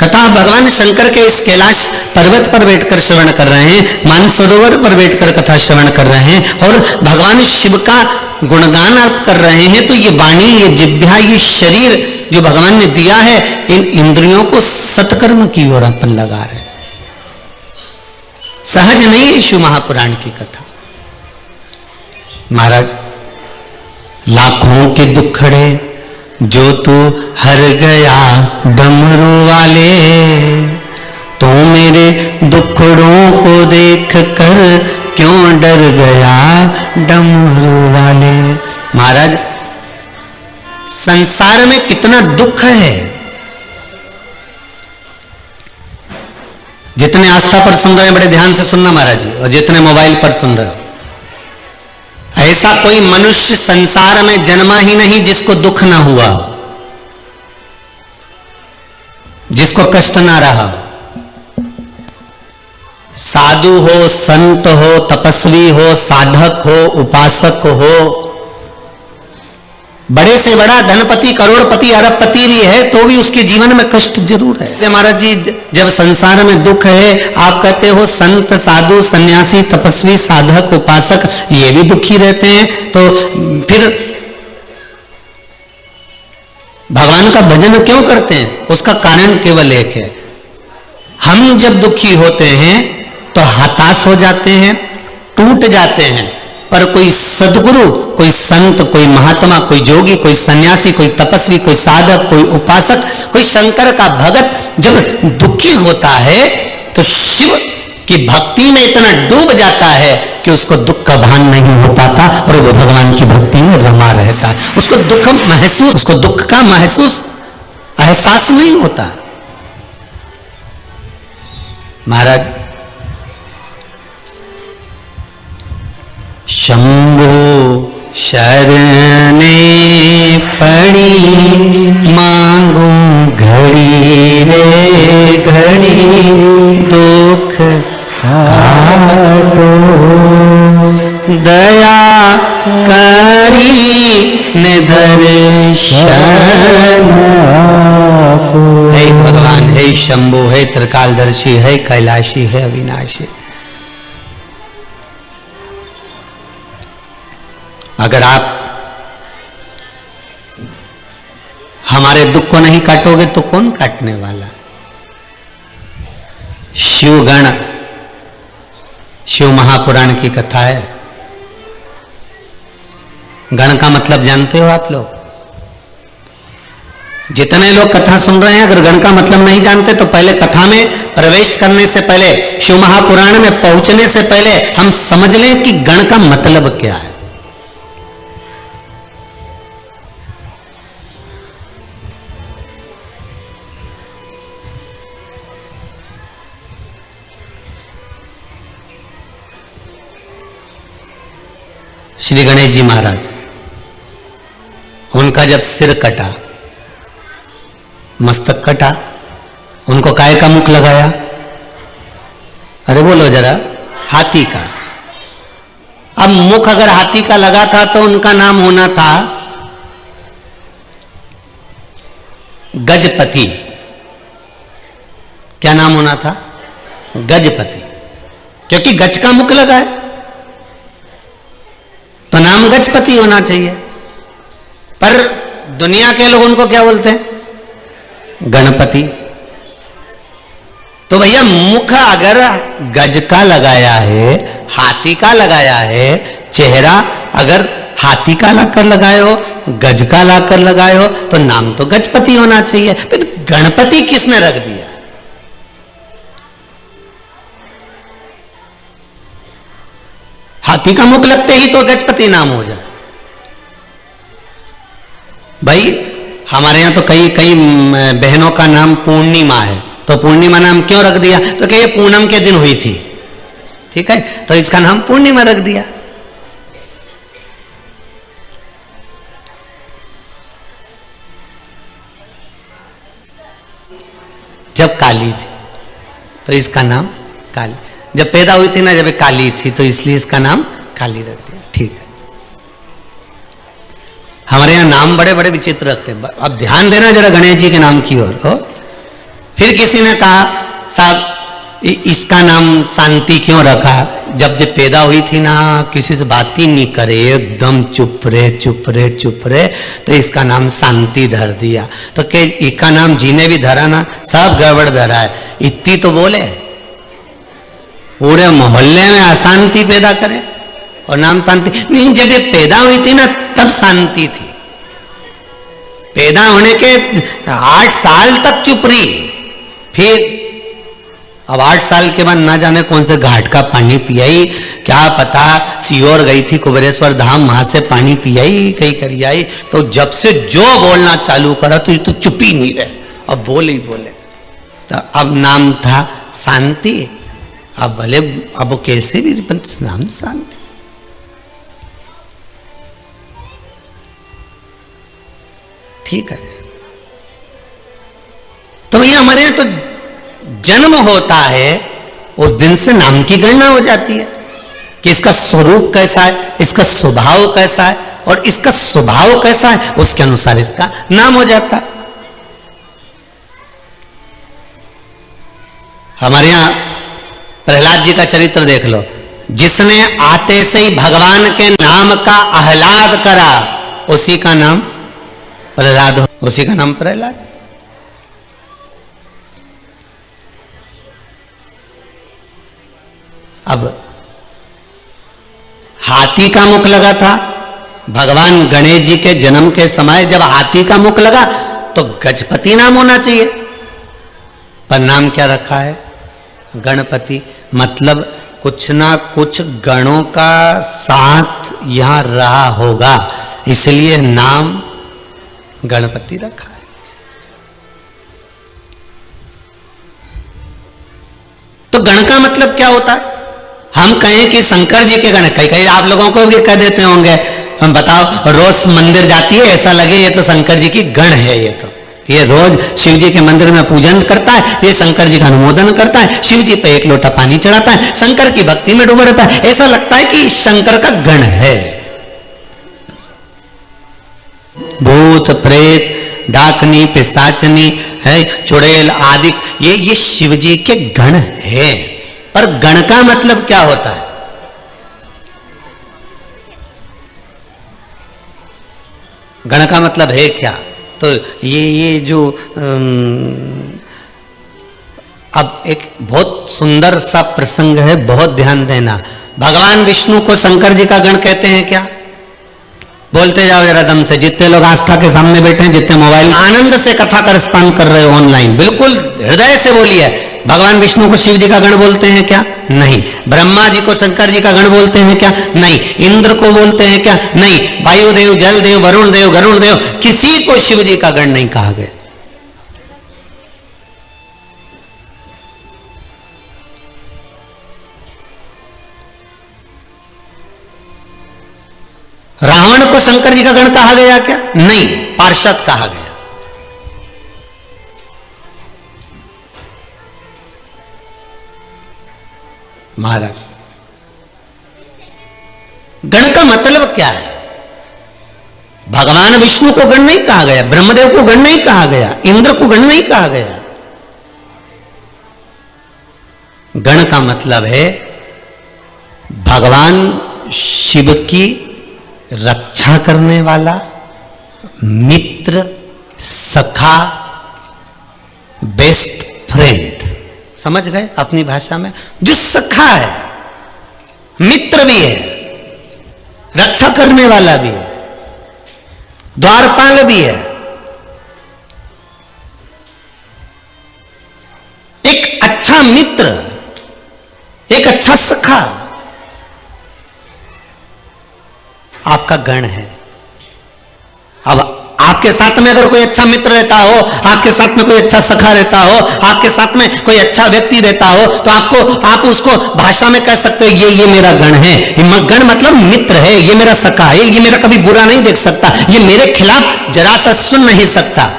तथा भगवान शंकर के इस कैलाश पर्वत पर बैठकर श्रवण कर रहे हैं, मानसरोवर पर बैठकर कथा श्रवण कर रहे हैं और भगवान शिव का गुणगान आप कर रहे हैं, तो ये वाणी, ये जिह्वा, ये शरीर जो भगवान ने दिया है, इन इंद्रियों को सत्कर्म की ओर अपन लगा रहे हैं। सहज नहीं है शिव महापुराण की कथा। महाराज, लाखों के दुखड़े जो तू हर गया डमरू वाले, तो मेरे दुखड़ों को देख कर क्यों डर गया डमरू वाले। महाराज, संसार में कितना दुख है। जितने आस्था पर सुन रहे हैं, बड़े ध्यान से सुनना महाराज जी, और जितने मोबाइल पर सुन रहे हो, ऐसा कोई मनुष्य संसार में जन्मा ही नहीं जिसको दुख ना हुआ हो, जिसको कष्ट ना रहा हो। साधु हो, संत हो, तपस्वी हो, साधक हो, उपासक हो, बड़े से बड़ा धनपति, करोड़पति, अरबपति भी है तो भी उसके जीवन में कष्ट जरूर है। महाराज जी, जब संसार में दुख है, आप कहते हो संत, साधु, सन्यासी, तपस्वी, साधक, उपासक ये भी दुखी रहते हैं, तो फिर भगवान का भजन क्यों करते हैं? उसका कारण केवल एक है, हम जब दुखी होते हैं तो हताश हो जाते हैं, टूट जाते हैं, पर कोई सद्गुरु, कोई संत, कोई महात्मा, कोई जोगी, कोई सन्यासी, कोई तपस्वी, कोई साधक, कोई उपासक, कोई शंकर का भगत जब दुखी होता है तो शिव की भक्ति में इतना डूब जाता है कि उसको दुख का भान नहीं हो पाता और वो भगवान की भक्ति में रमा रहता है। उसको दुख का महसूस एहसास नहीं होता। महाराज, शंभो शरणे पड़ी, मांगू घड़ी रे घड़ी, दुख काटो, दया करी निदर्शन। हे भगवान, हे शंभो, हे त्रिकालदर्शी, हे कैलाशी, हे अविनाशी। अगर आप हमारे दुख को नहीं काटोगे तो कौन काटने वाला? शिवगण, शिव महापुराण की कथा है। गण का मतलब जानते हो आप लोग? जितने लोग कथा सुन रहे हैं, अगर गण का मतलब नहीं जानते तो पहले कथा में प्रवेश करने से पहले, शिव महापुराण में पहुंचने से पहले हम समझ लें कि गण का मतलब क्या है। श्री गणेश जी महाराज, उनका जब सिर कटा, मस्तक कटा, उनको काय का मुख लगाया? अरे बोलो जरा, हाथी का। अब मुख अगर हाथी का लगा था तो उनका नाम होना था गजपति। क्या नाम होना था? गजपति, क्योंकि गज का मुख लगा है तो नाम गजपति होना चाहिए। पर दुनिया के लोग उनको क्या बोलते हैं? गणपति। तो भैया, मुख अगर गज का लगाया है, हाथी का लगाया है, चेहरा अगर हाथी का लाकर लगाए हो, गज का लाकर लगाए हो, तो नाम तो गजपति होना चाहिए। फिर गणपति किसने रख दिया? हाथी का मुख लगते ही तो गजपति नाम हो जाए। भाई, हमारे यहां तो कई कई बहनों का नाम पूर्णिमा है, तो पूर्णिमा नाम क्यों रख दिया? तो कि ये पूनम के दिन हुई थी, ठीक है, तो इसका नाम पूर्णिमा रख दिया। जब काली थी तो इसका नाम काली, जब पैदा हुई थी ना, जब काली थी तो इसलिए इसका नाम काली रख दिया। ठीक है, हमारे यहाँ नाम बड़े बड़े विचित्र रखते हैं। अब ध्यान देना जरा गणेश जी के नाम की ओर। फिर किसी ने कहा साहब इसका नाम शांति क्यों रखा? जब पैदा हुई थी ना, किसी से बात ही नहीं करे, एकदम चुप रहे, तो इसका नाम शांति धर दिया। तो क्या इसका नाम जीने भी धरा ना? सब गड़बड़ धरा है। इतनी तो बोले, पूरे मोहल्ले में अशांति पैदा करे और नाम शांति नहीं। जब ये पैदा हुई थी ना तब शांति थी। पैदा होने के 8 साल तक चुप रही, फिर अब 8 साल के बाद ना जाने कौन से घाट का पानी पियाई, क्या पता सीहोर गई थी कुबेरेश्वर धाम, वहां से पानी पियाई, कहीं करी आई। तो जब से जो बोलना चालू करा तो ये तो चुप ही नहीं रहे, अब बोले ही बोले। तो अब नाम था शांति। अब भले अब वो कैसे भी नाम शांति। ठीक है, तो ये हमारे यहाँ तो जन्म होता है, उस दिन से नाम की गणना हो जाती है कि इसका स्वरूप कैसा है, इसका स्वभाव कैसा है, और इसका स्वभाव कैसा है उसके अनुसार इसका नाम हो जाता है। हमारे यहां प्रहलाद जी का चरित्र देख लो। जिसने आते से ही भगवान के नाम का आह्लाद करा, उसी का नाम प्रहलाद, उसी का नाम प्रहलाद। अब हाथी का मुख लगा था भगवान गणेश जी के जन्म के समय। जब हाथी का मुख लगा तो गजपति नाम होना चाहिए, पर नाम क्या रखा है? गणपति। मतलब कुछ ना कुछ गणों का साथ यहां रहा होगा, इसलिए नाम गणपति रखा है। तो गण का मतलब क्या होता है? हम कहें कि शंकर जी के गण, कई आप लोगों को भी कह देते होंगे, हम बताओ रोज मंदिर जाती है, ऐसा लगे ये तो शंकर जी की गण है, ये रोज शिव जी के मंदिर में पूजन करता है, ये शंकर जी का अनुमोदन करता है, शिव जी पे 1 लोटा पानी चढ़ाता है, शंकर की भक्ति में डूबा रहता है, ऐसा लगता है कि शंकर का गण है। भूत प्रेत डाकनी पिशाचनी है चुड़ैल आदि, ये शिव जी के गण है। पर गण का मतलब क्या होता है? गण का मतलब है क्या? तो ये जो अब एक बहुत सुंदर सा प्रसंग है, बहुत ध्यान देना। भगवान विष्णु को शंकर जी का गण कहते हैं क्या? बोलते जाओ जरा दम से। जितने लोग आस्था के सामने बैठे हैं, जितने मोबाइल आनंद से कथा का रिस्पॉन्ड कर रहे हो ऑनलाइन, बिल्कुल हृदय से बोलिए। भगवान विष्णु को शिव जी का गण बोलते हैं क्या? नहीं। ब्रह्मा जी को शंकर जी का गण बोलते हैं क्या? नहीं। इंद्र को बोलते हैं क्या? नहीं। वायुदेव, जल देव, वरुण देव, गरुण देव, किसी को शिव जी का गण नहीं कहा गया। रावण को शंकर जी का गण कहा गया क्या? नहीं, पार्षद कहा गया। महाराज, गण का मतलब क्या है? भगवान विष्णु को गण नहीं कहा गया, ब्रह्मदेव को गण नहीं कहा गया, इंद्र को गण नहीं कहा गया। गण का मतलब है भगवान शिव की रक्षा करने वाला, मित्र, सखा, बेस्ट फ्रेंड। समझ गए अपनी भाषा में? जो सखा है, मित्र भी है, रक्षा करने वाला भी है, द्वारपाल भी है। एक अच्छा मित्र, एक अच्छा सखा आपका गण है। अब आपके साथ में अगर कोई अच्छा मित्र रहता हो, आपके साथ में कोई अच्छा सखा रहता हो, आपके साथ में कोई अच्छा व्यक्ति रहता हो, तो आप उसको भाषा में कह सकते हो ये मेरा गण है। गण मतलब मित्र है, ये मेरा सखा है, ये मेरा कभी बुरा नहीं देख सकता, ये मेरे खिलाफ जरा सा सुन नहीं सकता,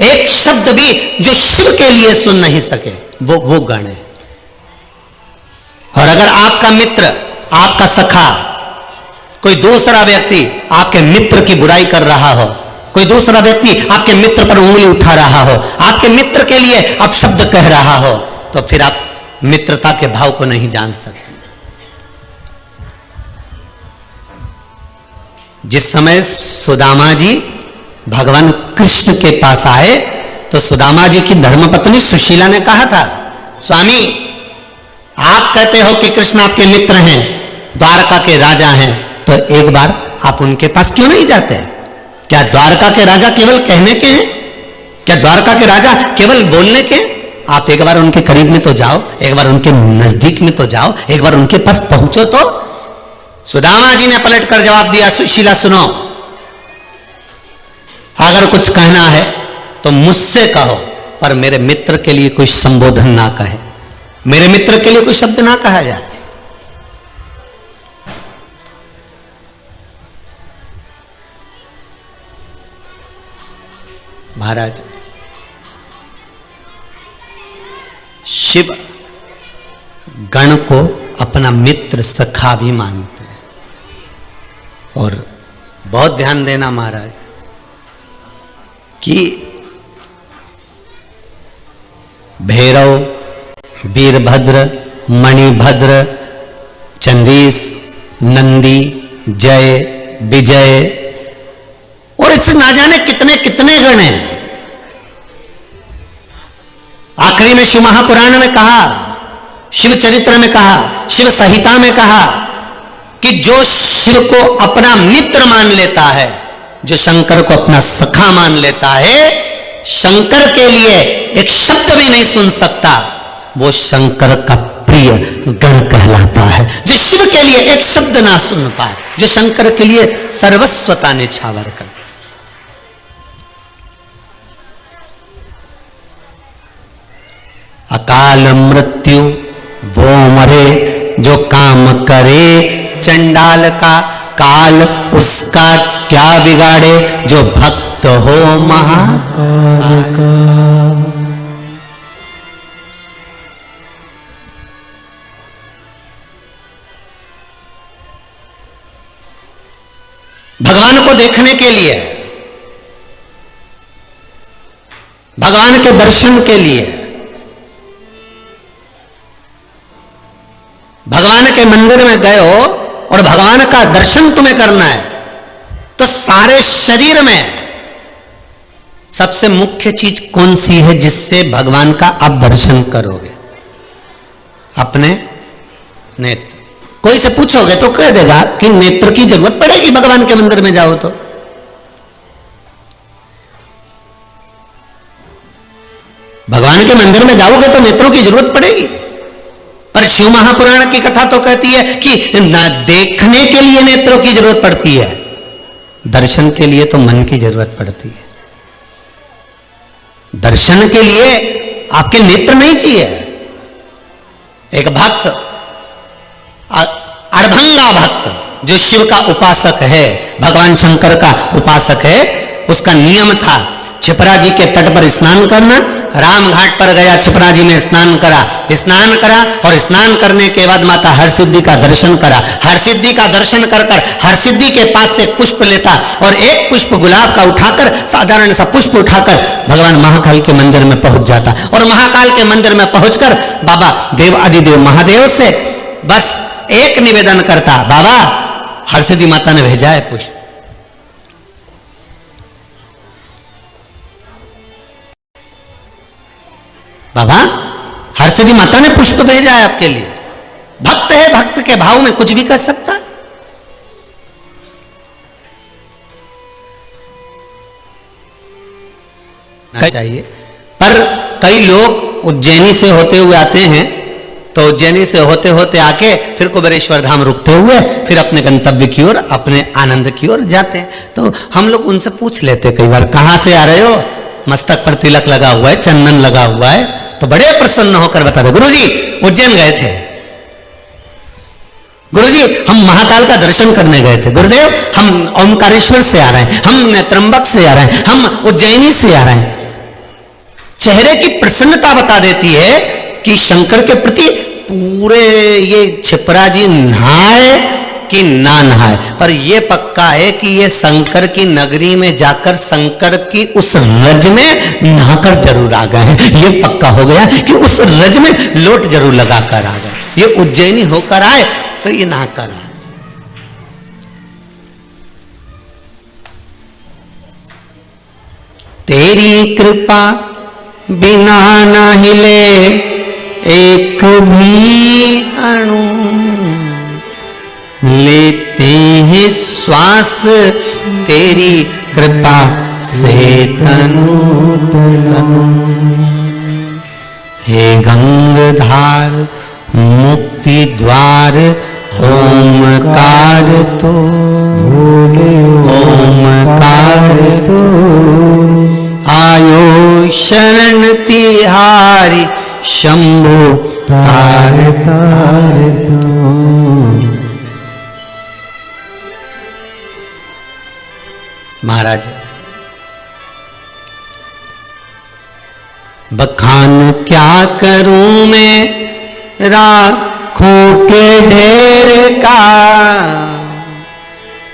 एक शब्द भी जो शिव के लिए सुन नहीं सके, वो गण है। और अगर आपका मित्र, आपका सखा, कोई दूसरा व्यक्ति आपके मित्र की बुराई कर रहा हो, कोई दूसरा व्यक्ति आपके मित्र पर उंगली उठा रहा हो, आपके मित्र के लिए अपशब्द कह रहा हो, तो फिर आप मित्रता के भाव को नहीं जान सकते। जिस समय सुदामा जी भगवान कृष्ण के पास आए तो सुदामा जी की धर्मपत्नी सुशीला ने कहा था, स्वामी आप कहते हो कि कृष्ण आपके मित्र हैं, द्वारका के राजा हैं, तो एक बार आप उनके पास क्यों नहीं जाते? क्या द्वारका के राजा केवल कहने के हैं? क्या द्वारका के राजा केवल बोलने के? आप एक बार उनके करीब में तो जाओ, एक बार उनके नजदीक में तो जाओ, एक बार उनके पास पहुंचो तो। सुदामा जी ने पलटकर जवाब दिया, सुशीला सुनो, अगर कुछ कहना है तो मुझसे कहो, पर मेरे मित्र के लिए कोई संबोधन ना कहे, मेरे मित्र के लिए कोई शब्द ना कहा जाए। महाराज शिव गण को अपना मित्र सखा भी मानते हैं। और बहुत ध्यान देना महाराज कि भैरव, वीरभद्र, मणिभद्र, चंदीस, नंदी, जय, विजय और इससे ना जाने कितने कितने गण हैं। आखिरी में शिव महापुराण में कहा, शिव चरित्र में कहा, शिव संहिता में कहा कि जो शिव को अपना मित्र मान लेता है, जो शंकर को अपना सखा मान लेता है, शंकर के लिए एक शब्द भी नहीं सुन सकता, वो शंकर का प्रिय गण कहलाता है। जो शिव के लिए एक शब्द ना सुन पाए, जो शंकर के लिए सर्वस्व का निछावर कर। अकाल मृत्यु वो मरे जो काम करे, चंडाल का काल उसका क्या बिगाड़े, जो भक्त हो महाकाल का। भगवान को देखने के लिए, भगवान के दर्शन के लिए, भगवान के मंदिर में गए हो और भगवान का दर्शन तुम्हें करना है, तो सारे शरीर में सबसे मुख्य चीज कौन सी है जिससे भगवान का आप दर्शन करोगे? अपने नेत्र। कोई से पूछोगे तो कह देगा कि नेत्र की जरूरत पड़ेगी भगवान के मंदिर में जाओ तो। भगवान के मंदिर में जाओगे तो नेत्रों की जरूरत पड़ेगी। पर शिव महापुराण की कथा तो कहती है कि न देखने के लिए नेत्रों की जरूरत पड़ती है, दर्शन के लिए तो मन की जरूरत पड़ती है। दर्शन के लिए आपके नेत्र नहीं चाहिए। एक भक्त, अड़भंगा भक्त जो शिव का उपासक है, भगवान शंकर का उपासक है, उसका नियम था छिपरा जी के तट पर स्नान करना। राम घाट पर गया, छिपरा जी में स्नान करा और स्नान करने के बाद माता हरसिद्धि का दर्शन करा। हरसिद्धि का दर्शन कर हरसिद्धि के पास से पुष्प लेता और एक पुष्प गुलाब का उठाकर, साधारण सा पुष्प उठाकर भगवान महाकाल के मंदिर में पहुंच जाता और महाकाल के मंदिर में पहुंचकर बाबा देव आदिदेव महादेव से बस एक निवेदन करता, बाबा हरसिद्धि माता ने भेजा है पुष्प। बाबा हरसिद्धि माता ने पुष्प भेजा है आपके लिए। भक्त है, भक्त के भाव में कुछ भी कर सकता है चाहिए। पर कई लोग उज्जैनी से होते हुए आते हैं, तो उज्जैनी से होते होते आके फिर कुबेरेश्वर धाम रुकते हुए फिर अपने गंतव्य की ओर, अपने आनंद की ओर जाते हैं। तो हम लोग उनसे पूछ लेते कई बार, कहां से आ रहे हो? मस्तक पर तिलक लगा हुआ है, चंदन लगा हुआ है। तो बड़े प्रसन्न होकर बताते, गुरुजी उज्जैन गए थे, गुरुजी हम महाकाल का दर्शन करने गए थे, गुरुदेव हम ओमकारेश्वर से आ रहे हैं, हम त्र्यंबक से आ रहे हैं, हम उज्जैनी से आ रहे हैं। चेहरे की प्रसन्नता बता देती है कि शंकर के प्रति पूरे ये छिपरा जी नहाए कि ना नहाए, पर यह पक्का है कि ये शंकर की नगरी में जाकर शंकर की उस रज में नहाकर जरूर आ गए हैं। ये पक्का हो गया कि उस रज में लोट जरूर लगाकर आ गए। ये उज्जैनी होकर आए तो ये नहाकर आए। तेरी कृपा बिना न हिले एक भी अणु, लेते हैं श्वास तेरी कृपा से तनु तनु। हे गंगाधार मुक्ति द्वार ओमकार तो, ओमकार तो आयो शरण तिहारी शंभु तार तार तो। महाराज बखान क्या करूं मैं राखों के ढेर का,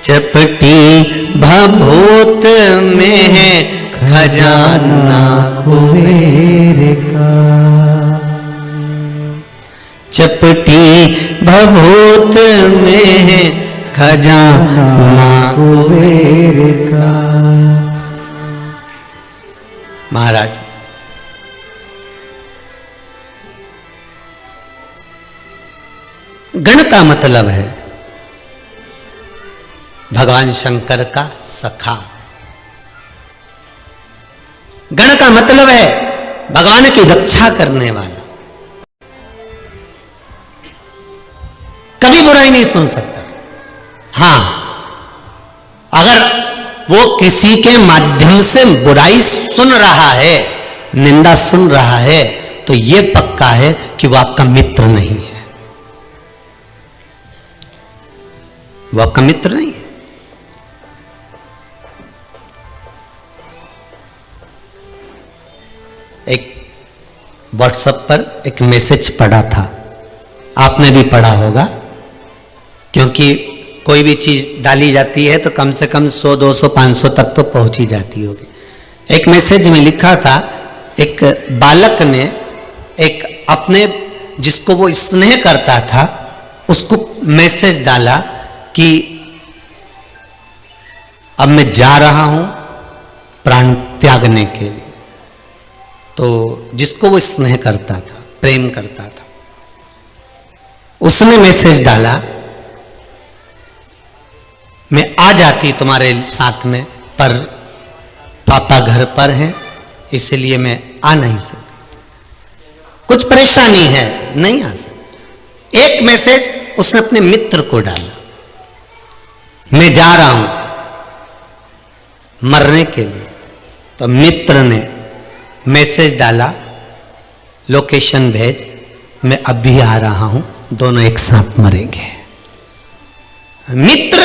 चपटी भभूत में है खजाना कुबेर का। चपटी भभूत में है खजाना कुबेर का। महाराज गण का मतलब है भगवान शंकर का सखा। गण का मतलब है भगवान की रक्षा करने वाला, कभी बुराई नहीं सुन सकता। हां, अगर वो किसी के माध्यम से बुराई सुन रहा है, निंदा सुन रहा है, तो यह पक्का है कि वो आपका मित्र नहीं है, वो आपका मित्र नहीं है। एक व्हाट्सएप पर एक मैसेज पढ़ा था, आपने भी पढ़ा होगा, क्योंकि कोई भी चीज डाली जाती है तो कम से कम 100, 200, 500 तक तो पहुंच ही जाती होगी। एक मैसेज में लिखा था, एक बालक ने एक अपने जिसको वो स्नेह करता था उसको मैसेज डाला कि अब मैं जा रहा हूं प्राण त्यागने के लिए। तो जिसको वो स्नेह करता था, प्रेम करता था, उसने मैसेज डाला, मैं आ जाती तुम्हारे साथ में, पर पापा घर पर हैं इसलिए मैं आ नहीं सकती, कुछ परेशानी है, नहीं आ सकती। एक मैसेज उसने अपने मित्र को डाला, मैं जा रहा हूं मरने के लिए। तो मित्र ने मैसेज डाला, लोकेशन भेज, मैं अभी आ रहा हूं, दोनों एक साथ मरेंगे। मित्र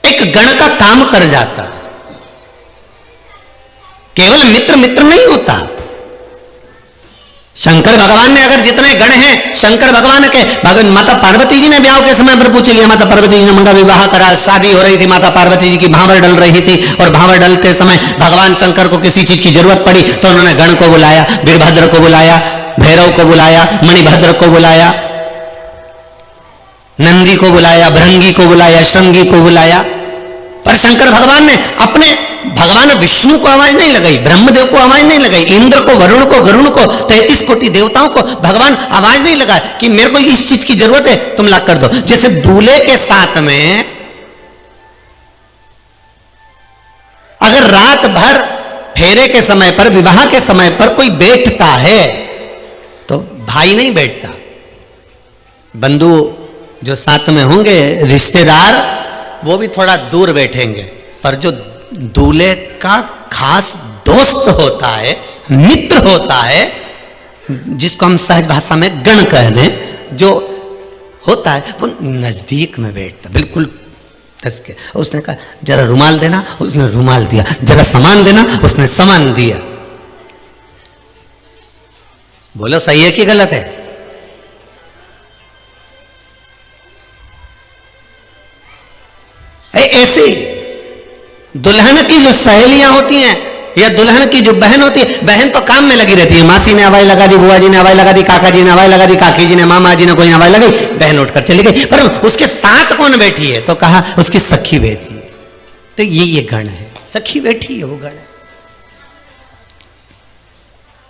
एक गण का काम कर जाता है। केवल मित्र मित्र नहीं होता। शंकर भगवान ने अगर जितने गण हैं, शंकर भगवान के भगवान माता पार्वती जी ने ब्याह के समय पर पूछ लिया, माता पार्वती जी ने मंगा विवाह करा, शादी हो रही थी, माता पार्वती जी की भांवर डल रही थी, और भांवर डलते समय भगवान शंकर को किसी चीज की जरूरत पड़ी तो उन्होंने गण को बुलाया, वीरभद्र को बुलाया, भैरव को बुलाया, मणिभद्र को बुलाया, नंदी को बुलाया, भृंगी को बुलाया, श्रृंगी को बुलाया। पर शंकर भगवान ने अपने भगवान विष्णु को आवाज नहीं लगाई, ब्रह्मदेव को आवाज नहीं लगाई, इंद्र को, वरुण को, गरुण को, 33 कोटि देवताओं को भगवान आवाज नहीं लगाए कि मेरे को इस चीज की जरूरत है, तुम ला कर दो। जैसे दूल्हे के साथ में अगर रात भर फेरे के समय पर, विवाह के समय पर कोई बैठता है तो भाई नहीं बैठता, बंधु जो साथ में होंगे, रिश्तेदार, वो भी थोड़ा दूर बैठेंगे। पर जो दूल्हे का खास दोस्त होता है, मित्र होता है, जिसको हम सहज भाषा में गण कह दें, जो होता है वो नजदीक में बैठता, बिल्कुल धस के। उसने कहा जरा रुमाल देना, उसने रुमाल दिया, जरा सामान देना, उसने सामान दिया। बोलो सही है कि गलत है? ऐसे दुल्हन की जो सहेलियां होती हैं या दुल्हन की जो बहन होती है, बहन तो काम में लगी रहती है, मासी ने हवाई लगा दी, बुआ जी ने हवाई लगा दी, काका जी ने हवाई लगा दी, काकी जी ने, मामा जी ने कोई हवाई लगाई, बहन उठकर चली गई। पर उसके साथ कौन बैठी है? तो कहा उसकी सखी बैठी है। तो ये गण है, सखी बैठी है, वो गण है।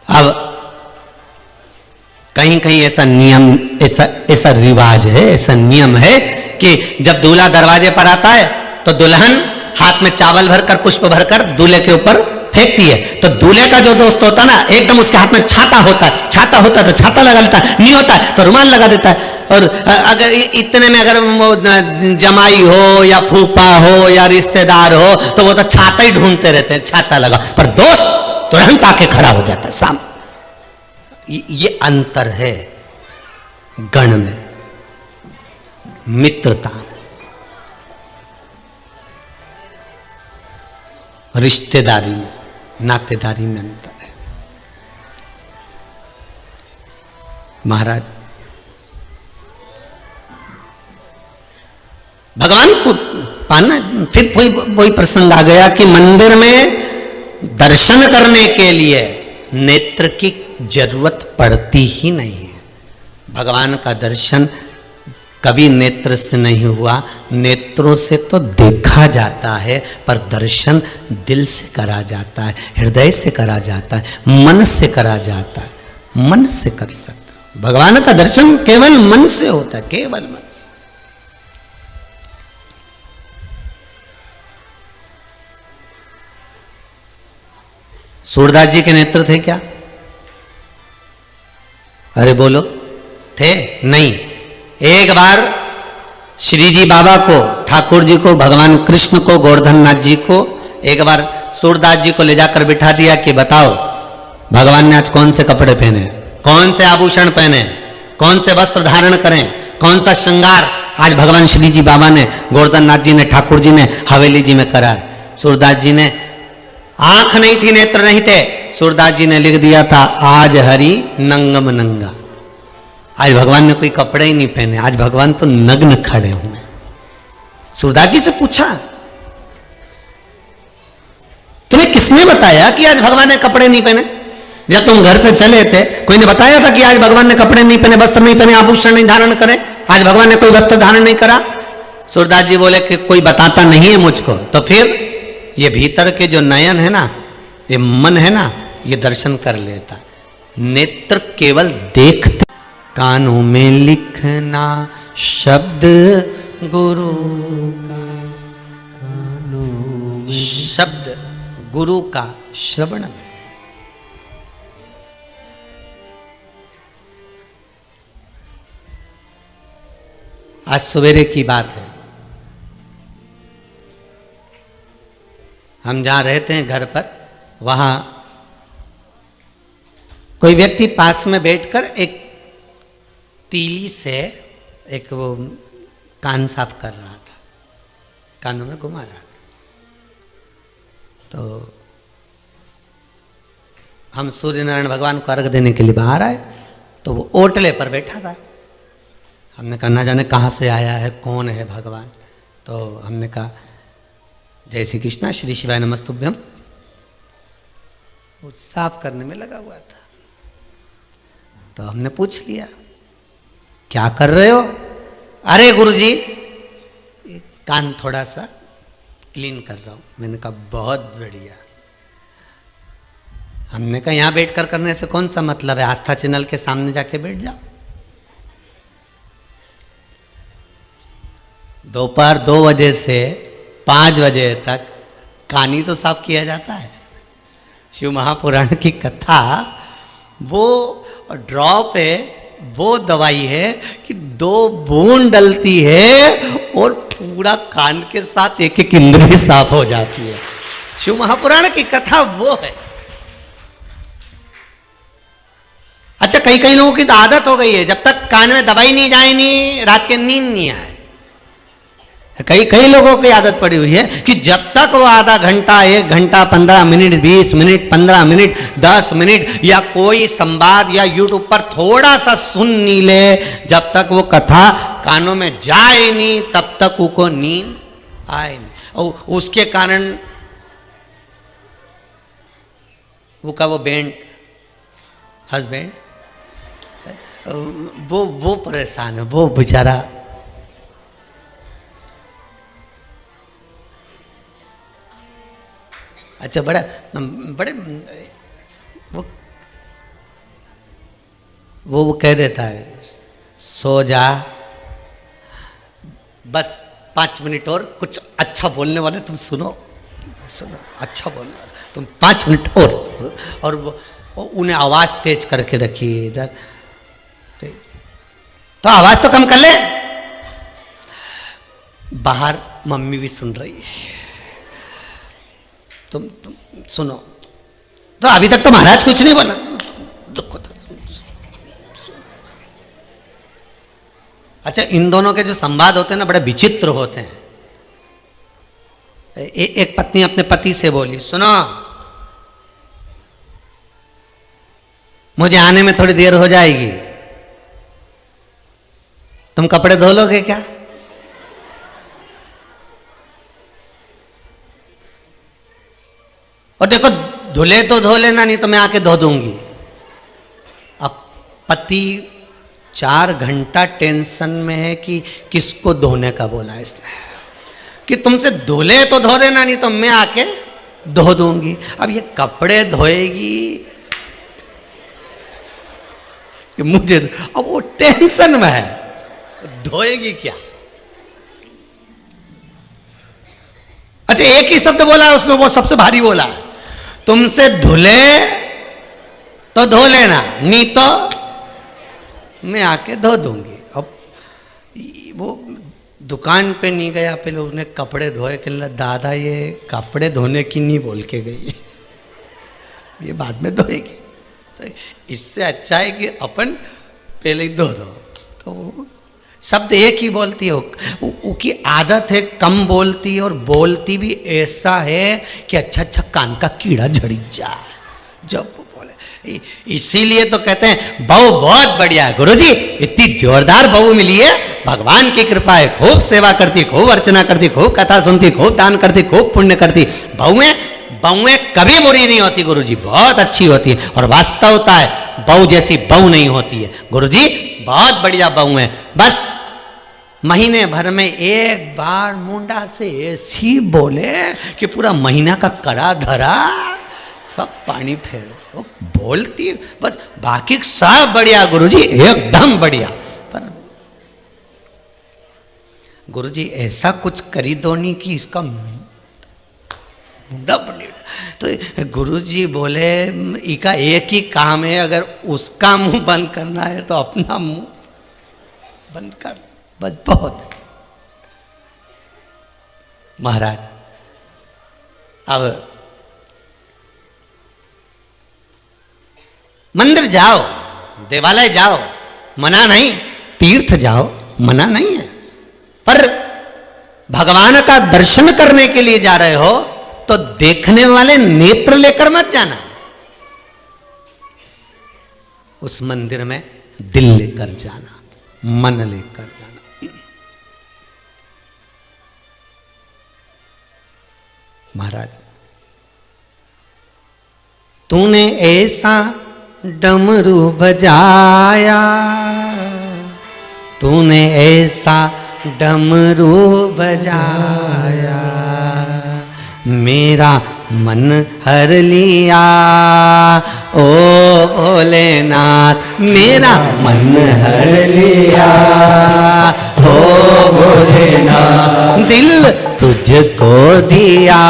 अब कहीं कहीं ऐसा नियम, ऐसा रिवाज है, ऐसा नियम है कि जब दूल्हा दरवाजे पर आता है तो दुल्हन हाथ में चावल भरकर, पुष्प भरकर दूल्हे के ऊपर फेंकती है। तो दूल्हे का जो दोस्त होता ना, एकदम उसके हाथ में छाता होता है, छाता होता है तो छाता लगा लेता है, नहीं होता है तो रुमाल लगा देता है। और अगर इतने में अगर वो जमाई हो या फूफा हो या रिश्तेदार हो तो वो तो छाता ही ढूंढते रहते हैं, छाता लगा। पर दोस्त तुरंत आके खड़ा हो जाता है सामने। ये अंतर है गण में, मित्रता, रिश्तेदारी में, नातेदारी में अंतर है। महाराज भगवान को पाना, फिर वही प्रसंग आ गया कि मंदिर में दर्शन करने के लिए नेत्र की जरूरत पड़ती ही नहीं है। भगवान का दर्शन कभी नेत्र से नहीं हुआ, नेत्रों से तो देखा जाता है, पर दर्शन दिल से करा जाता है, हृदय से करा जाता है, मन से करा जाता है, मन से कर सकता। भगवान का दर्शन केवल मन से होता है, केवल मन से। सूरदास जी के नेत्र थे क्या? अरे बोलो, थे? नहीं। एक बार श्री जी बाबा को, ठाकुर जी को, भगवान कृष्ण को, गोवर्धन नाथ जी को एक बार सूरदास जी को ले जाकर बिठा दिया कि बताओ भगवान ने आज कौन से कपड़े पहने, कौन से आभूषण पहने, कौन से वस्त्र धारण करें, कौन सा श्रृंगार आज भगवान श्री जी बाबा ने, गोवर्धन नाथ जी ने, ठाकुर जी ने हवेली जी में करा है। सूरदास जी ने, आंख नहीं थी, नेत्र नहीं थे, सूरदास जी ने लिख दिया था आज हरि नंगम नंगा। आज भगवान ने कोई कपड़े ही नहीं पहने, आज भगवान तो नग्न खड़े हुए। सूरदास जी से पूछा कि किसने बताया कि आज भगवान ने कपड़े नहीं पहने? जब तुम घर से चले थे कोई ने बताया था कि आज भगवान ने कपड़े नहीं पहने, वस्त्र नहीं पहने, आभूषण नहीं धारण करे, आज भगवान ने कोई वस्त्र धारण नहीं करा? सूरदास जी बोले कि कोई बताता नहीं है मुझको। तो फिर ये भीतर के जो नयन है ना, ये मन है ना, ये दर्शन कर लेता। नेत्र केवल देखते, कानों में लिखना शब्द गुरु का, शब्द गुरु का श्रवण में। आज सवेरे की बात है, हम जहाँ रहते हैं घर पर, वहाँ कोई व्यक्ति पास में बैठकर एक तीली से एक वो कान साफ कर रहा था, कानों में घुमा रहा था। तो हम सूर्य नारायण भगवान को अर्घ देने के लिए बाहर आए, तो वो ओटले पर बैठा था। हमने कहा ना जाने कहाँ से आया है, कौन है भगवान। तो हमने कहा जय श्री कृष्णा, श्री शिवाय नमस्तुभ्यम। वो साफ करने में लगा हुआ था। तो हमने पूछ लिया क्या कर रहे हो? अरे गुरुजी कान थोड़ा सा क्लीन कर रहा हूं। मैंने कहा बहुत बढ़िया। हमने कहा यहां बैठकर करने से कौन सा मतलब है, आस्था चैनल के सामने जाके बैठ जाओ। दोपहर 2 बजे से 5 बजे तक कानी तो साफ किया जाता है। शिव महापुराण की कथा वो ड्रॉप है, वो दवाई है कि 2 बूंद डलती है और पूरा कान के साथ एक एक इंद्री साफ हो जाती है। शिव महापुराण की कथा वो है। अच्छा, कई कई लोगों की तो आदत हो गई है, जब तक कान में दवाई नहीं जाए नहीं, रात के नींद नहीं आए, कई लोगों की आदत पड़ी हुई है कि जब तक वो आधा घंटा, 1 घंटा, 15 मिनट, 20 मिनट, 15 मिनट, 10 मिनट या कोई संवाद या यूट्यूब पर थोड़ा सा सुन नहीं ले, जब तक वो कथा कानों में जाए नहीं तब तक उनको नींद आए नहीं। और उसके कारण वो बैंड हस्बैंड वो परेशान है, वो बेचारा। अच्छा, बड़े वो कह देता है सो जा, बस 5 मिनट और, कुछ अच्छा बोलने वाले तुम सुनो, अच्छा बोलने वाले तुम 5 मिनट और उन्हें आवाज तेज करके रखिए इधर, तो आवाज तो कम कर ले। बाहर मम्मी भी सुन रही है, तुम सुनो। तो अभी तक तो महाराज कुछ नहीं बोला। अच्छा, इन दोनों के जो संवाद होते हैं ना, बड़े विचित्र होते हैं। एक पत्नी अपने पति से बोली, सुनो मुझे आने में थोड़ी देर हो जाएगी, तुम कपड़े धो लोगे क्या? और देखो, धुले तो धो लेना, नहीं तो मैं आके धो दूंगी। अब पति 4 घंटा टेंशन में है कि किसको धोने का बोला इसने, कि तुमसे धुले तो धो देना, नहीं तो मैं आके धो दूंगी। अब ये कपड़े धोएगी कि मुझे, अब वो टेंशन में है, धोएगी क्या? अच्छा, एक ही शब्द बोला उसने, वो सबसे भारी बोला, तुमसे धुले तो धो लेना, नहीं तो मैं आके धो दूंगी। अब वो दुकान पे नहीं गया, पहले उसने कपड़े धोए कि दादा ये कपड़े धोने की नहीं बोल के गई, ये बाद में धोएगी। तो इससे अच्छा है कि अपन पहले ही धो दो। तो शब्द एक ही बोलती है, उसकी आदत है कम बोलती है, और बोलती भी ऐसा है कि अच्छा कान का कीड़ा झड़ जाए जब बोले। इसीलिए तो कहते हैं बहू बहुत बढ़िया है गुरुजी, इतनी जोरदार बहू मिली है, भगवान की कृपा है, खूब सेवा करती, खूब अर्चना करती, खूब कथा सुनती, खूब दान करती, खूब पुण्य करती। बहुएं कभी बुरी नहीं होती गुरुजी, बहुत अच्छी होती है। और वास्तवता है, बहू जैसी बहू नहीं होती है गुरुजी, बहुत बढ़िया बहू है। बस महीने भर में एक बार मुंडा से ऐसी बोले कि पूरा महीना का कड़ा धरा सब पानी फेर दे। बोलती बस, बाकी सब बढ़िया गुरुजी, एकदम बढ़िया। पर गुरुजी ऐसा कुछ करी दो नहीं कि इसका मुंडा बने। तो गुरुजी बोले इका एक ही काम है, अगर उसका मुंह बंद करना है तो अपना मुंह बंद कर, बस बहुत है। महाराज अब मंदिर जाओ, देवालय जाओ, मना नहीं, तीर्थ जाओ, मना नहीं है, पर भगवान का दर्शन करने के लिए जा रहे हो तो देखने वाले नेत्र लेकर मत जाना, उस मंदिर में दिल लेकर जाना, मन लेकर जाना। महाराज तूने ऐसा डमरू बजाया, तूने ऐसा डमरू बजाया, मेरा मन हर लिया ओ भोलेनाथ, मेरा मन हर लिया ओ भोलेनाथ, दिल तुझको दिया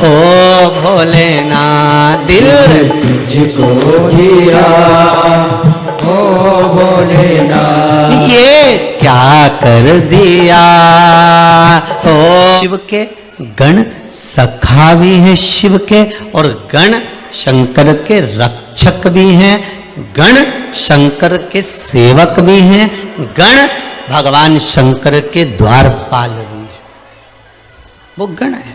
ओ भोलेनाथ, दिल तुझको दिया ओ भोलेनाथ, ये क्या कर दिया ओ। शिव के गण सखा भी हैं शिव के, और गण शंकर के रक्षक भी हैं, गण शंकर के सेवक भी हैं, गण भगवान शंकर के द्वारपाल भी है, वो गण है।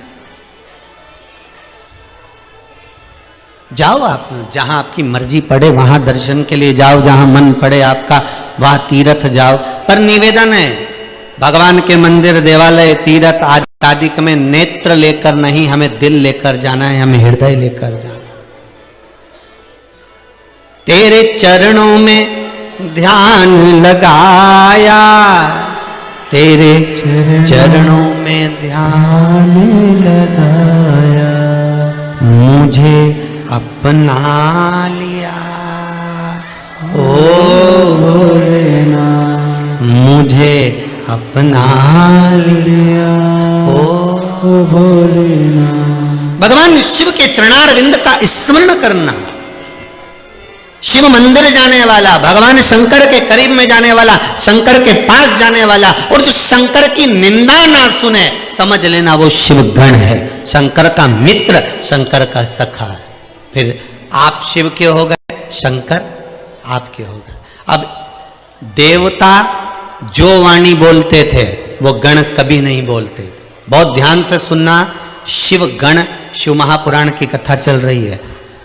जाओ आप, जहां आपकी मर्जी पड़े वहां दर्शन के लिए जाओ, जहां मन पड़े आपका वहां तीर्थ जाओ, पर निवेदन है भगवान के मंदिर, देवालय, तीर्थ आदि में नेत्र लेकर नहीं, हमें दिल लेकर जाना है, हमें हृदय लेकर जाना है। तेरे चरणों में ध्यान लगाया, तेरे चरणों में ध्यान लगाया, मुझे अपना लिया ओ भोलेनाथ, मुझे अपना लिया ओ भोलेनाथ। भगवान शिव के चरणारविंद का स्मरण करना, शिव मंदिर जाने वाला, भगवान शंकर के करीब में जाने वाला, शंकर के पास जाने वाला, और जो शंकर की निंदा ना सुने, समझ लेना वो शिव गण है, शंकर का मित्र, शंकर का सखा। फिर आप शिव के हो गए, शंकर आपके हो गए। अब देवता जो वाणी बोलते थे वो गण कभी नहीं बोलते थे। बहुत ध्यान से सुनना, शिव गण, शिव महापुराण की कथा चल रही है,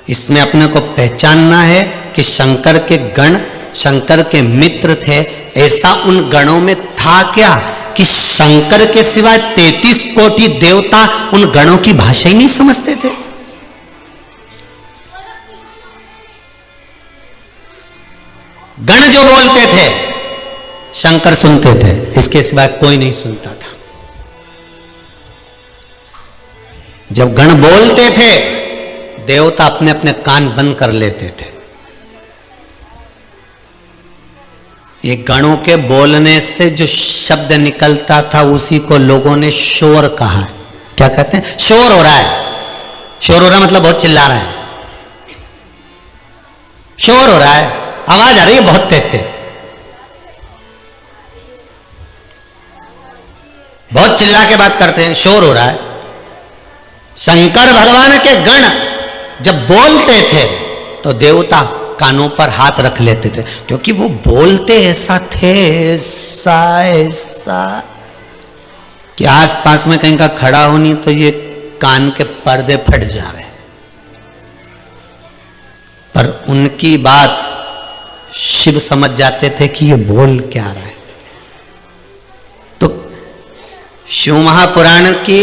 इसमें अपने को पहचानना है कि शंकर के गण शंकर के मित्र थे। ऐसा उन गणों में था क्या कि शंकर के सिवाय 33 कोटि देवता उन गणों की भाषा ही नहीं समझते थे। गण जो बोलते थे शंकर सुनते थे, इसके सिवाय कोई नहीं सुनता था। जब गण बोलते थे देवता अपने अपने कान बंद कर लेते थे। ये गणों के बोलने से जो शब्द निकलता था उसी को लोगों ने शोर कहा। क्या कहते हैं? शोर हो रहा है। शोर हो रहा है मतलब बहुत चिल्ला रहा है, शोर हो रहा है, आवाज आ रही है बहुत तेज तेज, बहुत चिल्ला के बात करते हैं, शोर हो रहा है। शंकर भगवान के गण जब बोलते थे तो देवता कानों पर हाथ रख लेते थे, क्योंकि वो बोलते ऐसा थे, ऐसा ऐसा कि आस पास में कहीं का खड़ा हो नहीं तो ये कान के पर्दे फट जावे। पर उनकी बात शिव समझ जाते थे कि ये बोल क्या रहा है। तो शिव महापुराण की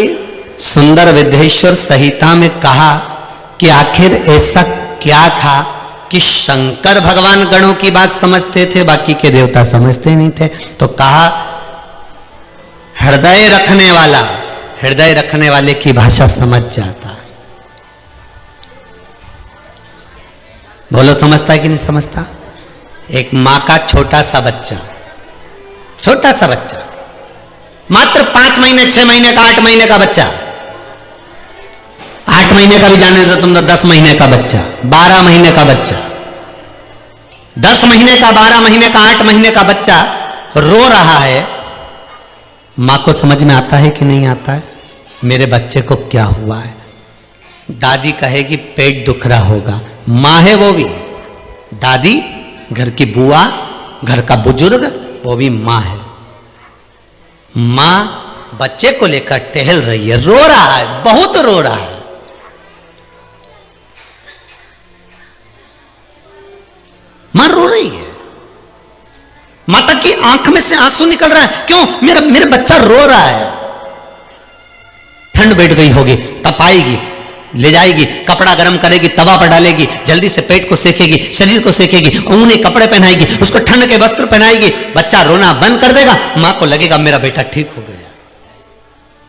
सुंदर विद्येश्वर संहिता में कहा कि आखिर ऐसा क्या था कि शंकर भगवान गणों की बात समझते थे, बाकी के देवता समझते नहीं थे। तो कहा हृदय रखने वाला हृदय रखने वाले की भाषा समझ जाता है। बोलो समझता है कि नहीं समझता? एक मां का छोटा सा बच्चा मात्र 5 महीने 6 महीने का 8 महीने का बच्चा, 8 महीने का भी जाने दो तुम तो, 10 महीने का बच्चा, 12 महीने का बच्चा, 10 महीने का, 12 महीने का, 8 महीने का बच्चा रो रहा है, मां को समझ में आता है कि नहीं आता है मेरे बच्चे को क्या हुआ है? दादी कहेगी पेट दुख रहा होगा, मां है वो भी, दादी घर की बुआ, घर का बुजुर्ग, वो भी मां है। मां बच्चे को लेकर टहल रही है, रो रहा है, बहुत रो रहा है। मां रो रही है, माता की आंख में से आंसू निकल रहा है, क्यों? मेरा बच्चा रो रहा है। ठंड बैठ गई होगी, तपाएगी, ले जाएगी, कपड़ा गर्म करेगी, तवा पर डालेगी, जल्दी से पेट को सेकेगी, शरीर को सेकेगी, ऊनी कपड़े पहनाएगी, उसको ठंड के वस्त्र पहनाएगी, बच्चा रोना बंद कर देगा, मां को लगेगा मेरा बेटा ठीक हो गया।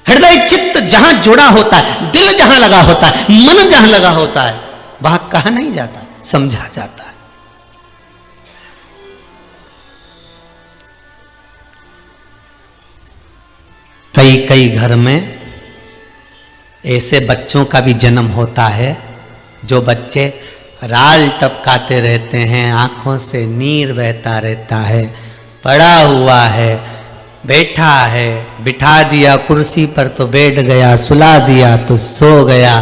हृदय चित्त जहां जुड़ा होता है, दिल जहां लगा होता है, मन जहां लगा होता है, वहां कहा नहीं जाता, समझा जाता है। कई घर में ऐसे बच्चों का भी जन्म होता है जो बच्चे राल टपकाते रहते हैं, आंखों से नीर बहता रहता है, पड़ा हुआ है, बैठा है, बिठा दिया कुर्सी पर तो बैठ गया, सुला दिया तो सो गया,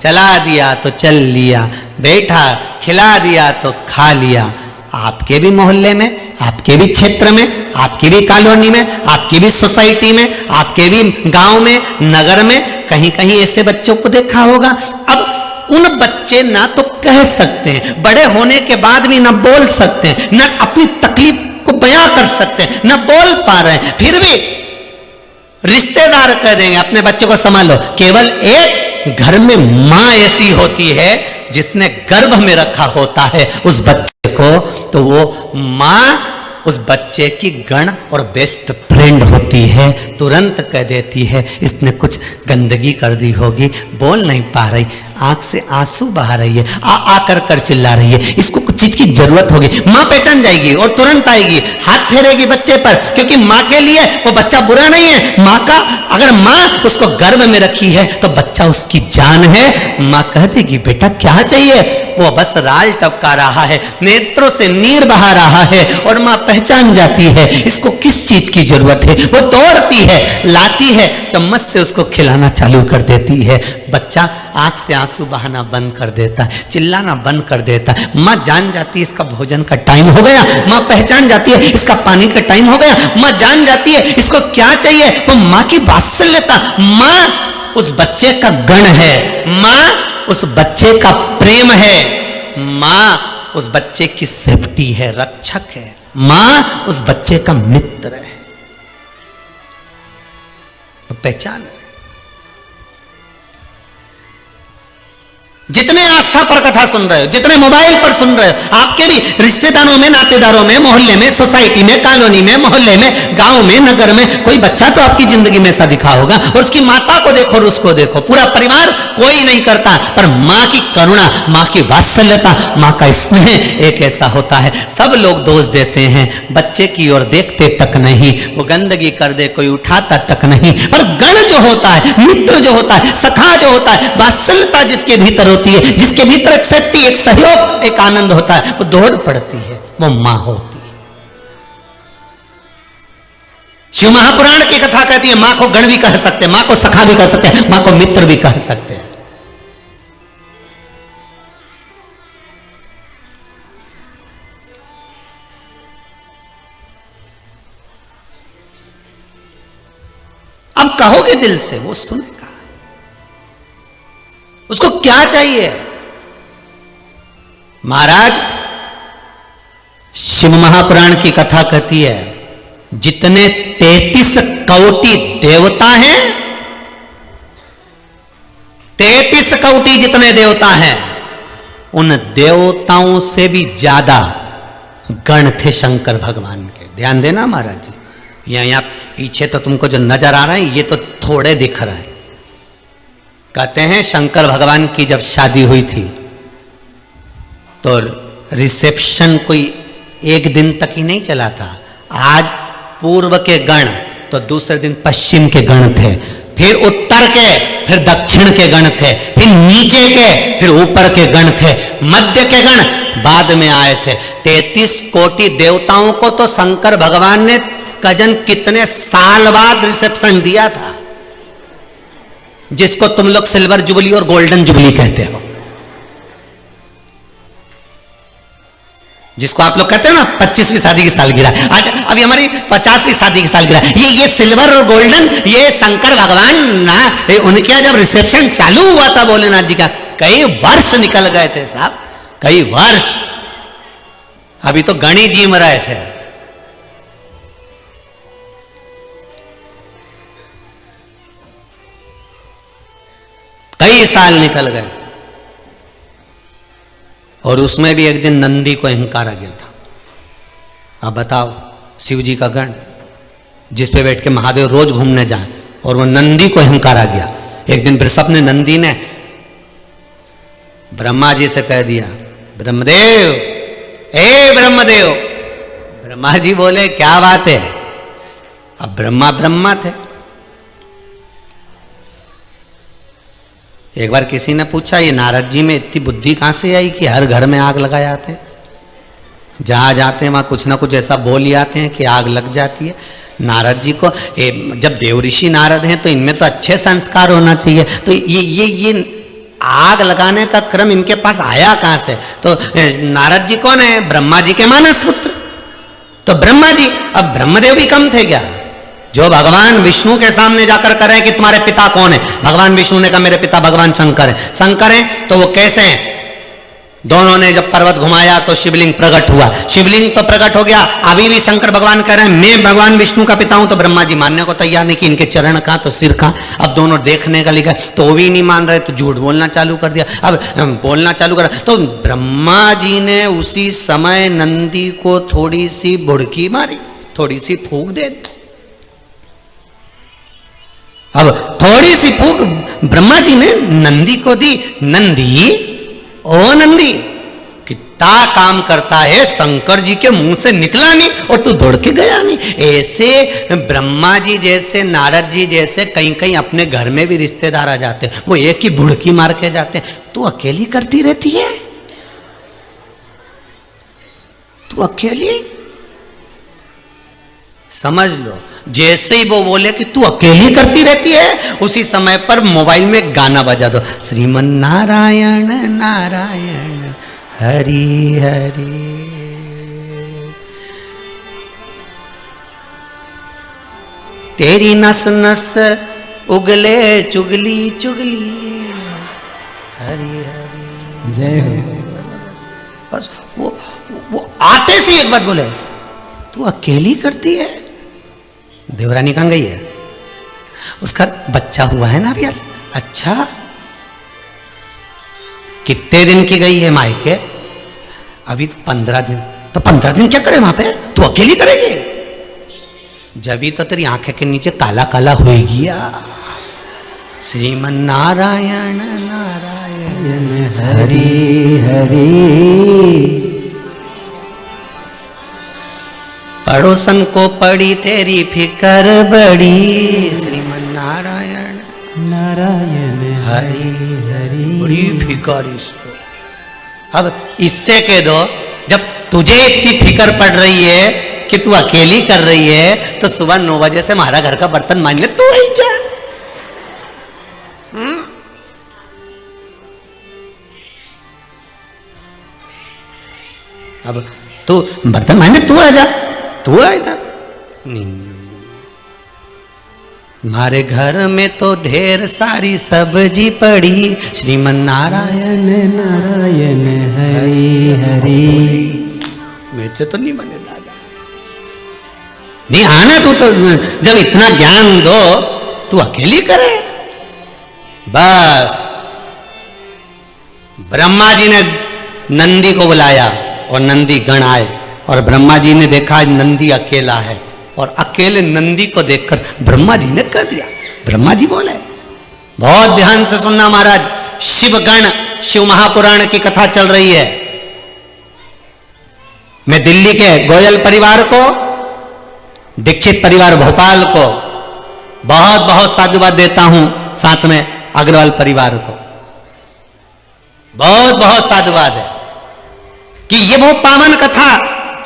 चला दिया तो चल लिया, बैठा, खिला दिया तो खा लिया। आपके भी मोहल्ले में, आपके भी क्षेत्र में आपकी भी कॉलोनी में, आपकी भी सोसाइटी में, आपके भी गांव में, नगर में कहीं कहीं ऐसे बच्चों को देखा होगा। अब उन बच्चे ना तो कह सकते हैं, बड़े होने के बाद भी ना बोल सकते हैं, ना अपनी तकलीफ को बयां कर सकते हैं, ना बोल पा रहे हैं, फिर भी रिश्तेदार कह देंगे अपने बच्चों को संभालो। केवल एक घर में मां ऐसी होती है जिसने गर्भ में रखा होता है उस बच्चे को, तो वो मां उस बच्चे की गण और बेस्ट फ्रेंड होती है। तुरंत कह देती है इसने कुछ गंदगी कर दी होगी, बोल नहीं पा रही, आंख से आंसू बहा रही है, आ कर चिल्ला रही है, इसको कुछ चीज की जरूरत होगी। मां पहचान जाएगी और तुरंत आएगी, हाथ फेरेगी बच्चे पर, क्योंकि मां के लिए वो बच्चा बुरा नहीं है। मां का अगर मां उसको गर्भ में रखी है तो बच्चा उसकी जान है। मां कह देगी बेटा क्या चाहिए, वो बस राल टपका रहा है, नेत्रों से नीर बहा रहा है, और मां पहचान जाती है इसको किस चीज की जरूरत है। वो दौड़ती है, लाती है, चम्मच से उसको खिलाना चालू कर देती है। बच्चा आंख से आंसू बहाना बंद कर देता है, चिल्लाना बंद कर देता है। मां जान जाती है इसका भोजन का टाइम हो गया, मां पहचान जाती है इसका पानी का टाइम हो गया, मां जान जाती है इसको क्या चाहिए। वो मां की वात्सल्यता, मां उस बच्चे का गण है, मां उस बच्चे का प्रेम है, मां उस बच्चे की सेफ्टी है, रक्षक है, मां उस बच्चे का मित्र है। पहचान है। जितने आस्था पर कथा सुन रहे हो, जितने मोबाइल पर सुन रहे हो, आपके भी रिश्तेदारों में, नातेदारों में, मोहल्ले में, सोसाइटी में, कॉलोनी में, मोहल्ले में, गांव में, नगर में कोई बच्चा तो आपकी जिंदगी में ऐसा दिखा होगा। और उसकी माता को देखो और उसको देखो, पूरा परिवार कोई नहीं करता, पर मां की करुणा, मां की वात्सल्यता, मां का स्नेह एक ऐसा होता है। सब लोग दोष देते हैं, बच्चे की ओर देखते तक नहीं, वो गंदगी कर दे कोई उठाता तक नहीं, पर गण जो होता है, मित्र जो होता है, सखा जो होता है, वात्सल्यता जिसके भीतर होती है, जिसके भीतर एक सेफ्टी, एक सहयोग, एक आनंद होता है, वो दौड़ पड़ती है, वो मां होती है। शिव महापुराण की कथा कहती है मां को गण भी कह सकते हैं, मां को सखा भी कह सकते हैं, मां को मित्र भी कह सकते हैं। अब कहोगे दिल से, वो सुनेगा। उसको क्या चाहिए? महाराज शिव महापुराण की कथा कहती है जितने 33 कोटि देवता हैं, 33 कोटि जितने देवता हैं, उन देवताओं से भी ज्यादा गण थे शंकर भगवान के। ध्यान देना महाराज जी, यहां पीछे तो तुमको जो नजर आ रहा है ये तो थोड़े दिख रहा है। कहते हैं शंकर भगवान की जब शादी हुई थी तो रिसेप्शन कोई एक दिन तक ही नहीं चला था। आज पूर्व के गण तो दूसरे दिन पश्चिम के गण थे, फिर उत्तर के, फिर दक्षिण के गण थे, फिर नीचे के, फिर ऊपर के गण थे, मध्य के गण बाद में आए थे। 33 कोटि देवताओं को तो शंकर भगवान ने कजन कितने साल बाद रिसेप्शन दिया था, जिसको तुम लोग सिल्वर जुबली और गोल्डन जुबली कहते हो, जिसको आप लोग कहते हो ना 25वीं शादी की सालगिरह। आज अभी हमारी 50वीं शादी की सालगिरह। ये सिल्वर और गोल्डन, ये शंकर भगवान ना, उनके जब रिसेप्शन चालू हुआ था भोलेनाथ जी का, कई वर्ष निकल गए थे साहब, कई वर्ष। अभी तो गणी जीम रहे थे। कई साल निकल गए और उसमें भी एक दिन नंदी को अहंकार आ गया था। अब बताओ, शिव जी का गण जिस पे बैठ के महादेव रोज घूमने जाए, और वो नंदी को अहंकार आ गया। एक दिन वृषभ ने, नंदी ने ब्रह्मा जी से कह दिया, ब्रह्मदेव, ए ब्रह्मदेव। ब्रह्मा जी बोले क्या बात है? अब ब्रह्मा थे। एक बार किसी ने पूछा ये नारद जी में इतनी बुद्धि कहां से आई कि हर घर में आग लगाए आते, जहां जाते हैं वहां कुछ ना कुछ ऐसा बोल ही आते हैं कि आग लग जाती है। नारद जी को जब देव ऋषि नारद हैं तो इनमें तो अच्छे संस्कार होना चाहिए, तो ये आग लगाने का क्रम इनके पास आया कहां से? तो नारद जी कौन है? ब्रह्मा जी के मानस पुत्र। तो ब्रह्मा जी, अब ब्रह्मदेव भी कम थे क्या? जो भगवान विष्णु के सामने जाकर कह रहे हैं कि तुम्हारे पिता कौन है, भगवान विष्णु ने कहा मेरे पिता भगवान शंकर है। शंकर है तो वो कैसे हैं? दोनों ने जब पर्वत घुमाया तो शिवलिंग प्रकट हुआ, शिवलिंग तो प्रकट हो गया। अभी भी शंकर भगवान कह रहे हैं मैं भगवान विष्णु का पिता हूं, तो ब्रह्मा जी मानने को तैयार नहीं कि इनके चरण का तो सिर का। अब दोनों देखने का लिखा तो वो भी नहीं मान रहे, तो झूठ बोलना चालू कर दिया। अब बोलना चालू कर तो ब्रह्मा जी ने उसी समय नंदी को थोड़ी सी बुड़की मारी, थोड़ी सी फूंक दे दी। अब थोड़ी सी फूंक ब्रह्मा जी ने नंदी को दी। नंदी, ओ नंदी कितना काम करता है, शंकर जी के मुंह से निकला नहीं और तू दौड़ के गया नहीं। ऐसे ब्रह्मा जी जैसे, नारद जी जैसे कहीं कहीं अपने घर में भी रिश्तेदार आ जाते हैं, वो एक ही बुड़की मार के जाते हैं। तू अकेली करती रहती है, तू अकेली। समझ लो, जैसे ही वो बोले कि तू अकेली करती रहती है, उसी समय पर मोबाइल में गाना बजा दो, श्रीमन नारायण नारायण हरि हरि। तेरी नस नस उगले चुगली चुगली हरि हरि जय हो। बस वो आते से एक बात बोले, तू अकेली करती है। देवरानी कहाँ गई है? उसका बच्चा हुआ है ना अभी। अच्छा, कितने दिन की गई है मायके? अभी तो 15 दिन। तो 15 दिन क्या करे वहां पे? तू अकेली करेगी? जब तो तेरी आंखें के नीचे काला काला हो गया। श्रीमन नारायण नारायण हरि हरि। पड़ोसन को पड़ी तेरी फिकर बड़ी, श्रीमन नारायण नारायण हरि हरि। बड़ी फिकर इसको। अब इससे कह दो, जब तुझे इतनी फिकर पड़ रही है कि तू अकेली कर रही है, तो सुबह 9 बजे से हमारा घर का बर्तन मांजने तू ही जा। अब तू बर्तन मांजने तू आ जा, तू आ इधर। हमारे घर में तो ढेर सारी सब्जी पड़ी, श्रीमन नारायण नारायण हरि हरि। मेरे से तो नहीं बने दादा, नहीं आना तू तो। जब इतना ज्ञान दो, तू अकेली करे। बस ब्रह्मा जी ने नंदी को बुलाया और नंदी गण आए, और ब्रह्मा जी ने देखा नंदी अकेला है, और अकेले नंदी को देखकर ब्रह्मा जी ने कह दिया। ब्रह्मा जी बोले, बहुत ध्यान से सुनना महाराज, शिवगण, शिव महापुराण की कथा चल रही है। मैं दिल्ली के गोयल परिवार को, दीक्षित परिवार भोपाल को बहुत बहुत साधुवाद देता हूं, साथ में अग्रवाल परिवार को बहुत बहुत साधुवाद है कि ये वो पावन कथा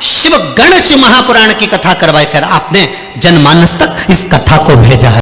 शिव गण शिव महापुराण की कथा करवाकर आपने जनमानस तक इस कथा को भेजा है।